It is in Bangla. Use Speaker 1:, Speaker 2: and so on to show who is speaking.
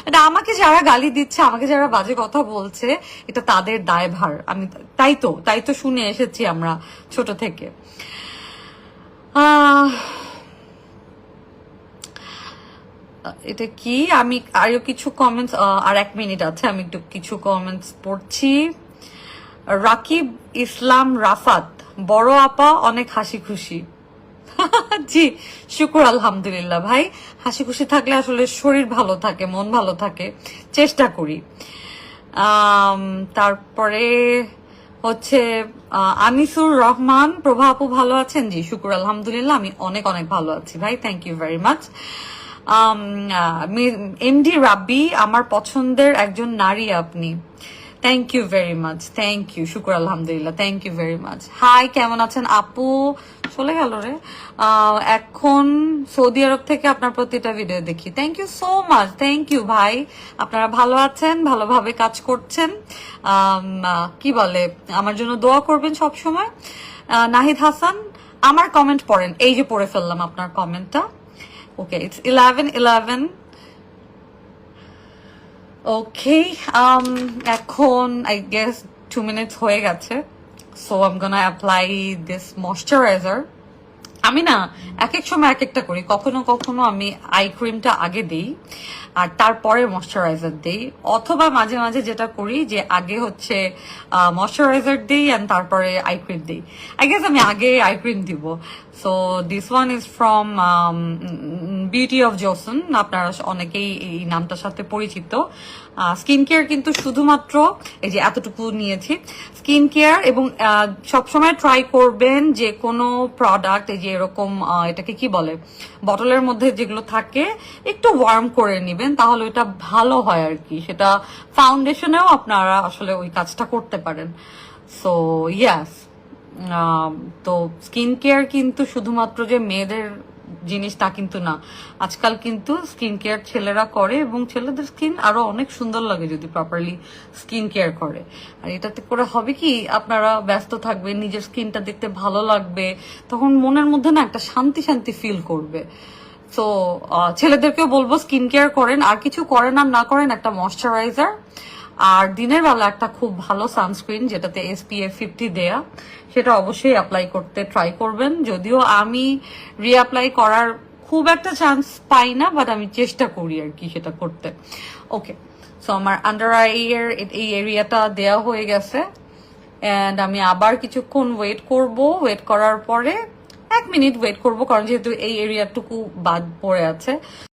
Speaker 1: এটা আমাকে যারা গালি দিচ্ছে, আমাকে যারা বাজে কথা বলছে, এটা তাদের দায়ভার। আমি তাই তো শুনে এসেছি আমরা ছোট থেকে। এটা কি, আমি আরো কিছু কমেন্টস, আর 1 মিনিট আছে, আমি একটু কিছু কমেন্টস পড়ছি। রাকিব ইসলাম রাফাত, বড় আপা অনেক হাসি খুশি। জি, শুকুর আলহামদুলিল্লাহ ভাই। হাসি খুশি থাকলে আসলে শরীর ভালো থাকে, মন ভালো থাকে, চেষ্টা করি। তারপরে হচ্ছে আনিসুর রহমান, প্রভা আপু ভালো আছেন? জি শুকুর আলহামদুলিল্লাহ, আমি অনেক অনেক ভালো আছি ভাই, thank you very much. MD Rabbi, আমার পছন্দের একজন নারী আপনি। Thank you very much, thank you, শুকুর আলহামদুলিল্লাহ, thank you very much. Hi, কেমন আছেন আপু? চলে গেল রে। এখন সৌদি আরব থেকে আপনার প্রতিটা ভিডিও দেখি। Thank you so much, thank you ভাই। আপনারা ভালো আছেন, ভালোভাবে কাজ করছেন, কি বলে, আমার জন্য দোয়া করবেন সব সময়। নাহিদ হাসান, আমার কমেন্ট পড়েন। এই যে পড়ে ফেললাম আপনার কমেন্টটা। ওকে, ইটস 11:11। ওকে, এখন আই গেস 2 মিনিটস হয়ে গেছে, so I am gonna apply this moisturiser. আমি না এক এক সময় এক একটা করি, কখনো কখনো আমি আই ক্রিমটা আগে দিই আর তারপরে ময়শ্চারাইজার দিই, অথবা মাঝে মাঝে যেটা করি যে আগে হচ্ছে ময়শ্চারাইজার দিই আর তারপরে আই ক্রিম দিই। আই গেস আমি আগে আই ক্রিম দিব। So this one is from beauty of Joseon, আপনারা অনেকেই এই নামটার সাথে পরিচিত। স্কিন কেয়ার কিন্তু শুধুমাত্র এই যে এতটুকু নিয়েছি স্কিন কেয়ার, এবং সবসময় ট্রাই করবেন যে কোনো প্রোডাক্ট এই যে এরকম এটাকে কি বলে, বটলের মধ্যে যেগুলো থাকে একটু ওয়ার্ম করে নেবেন, তাহলে এটা ভালো হয় আর কি। সেটা ফাউন্ডেশনেও আপনারা আসলে ওই কাজটা করতে পারেন। সো ইয়াস, তো স্কিন কেয়ার কিন্তু শুধুমাত্র যে মেয়েদের জিনিস তা কিন্তু না, আজকাল কিন্তু স্কিন কেয়ার ছেলেরা করে, এবং ছেলেদের স্কিন আরো অনেক সুন্দর লাগে যদি প্রপারলি স্কিন কেয়ার করে। আর এটাতে করে হবে কি, আপনারা ব্যস্ত থাকবেন, নিজের স্কিনটা দেখতে ভালো লাগবে, তখন মনের মধ্যে না একটা শান্তি শান্তি ফিল করবে। তো ছেলেদেরকেও বলবো স্কিন কেয়ার করেন, আর কিছু করেন আর না করেন, একটা ময়শ্চারাইজার আর দিনের বেলা একটা খুব ভালো সানস্ক্রিন যেটাতে SPF 50 দেয়া, সেটা অবশ্যই অ্যাপ্লাই করতে ট্রাই করবেন। যদিও আমি রিঅ্যাপ্লাই করার খুব একটা চান্স পাই না, বাট আমি চেষ্টা করি আর কি সেটা করতে। ওকে, সো আমার আন্ডার আইয়ের এই এরিয়াটা দেয়া হয়ে গেছে, অ্যান্ড আমি আবার কিছুক্ষণ ওয়েট করব। ওয়েট করার পরে 1 মিনিট ওয়েট করব, কারণ যেহেতু এই এরিয়াটুকু বাদ পড়ে আছে।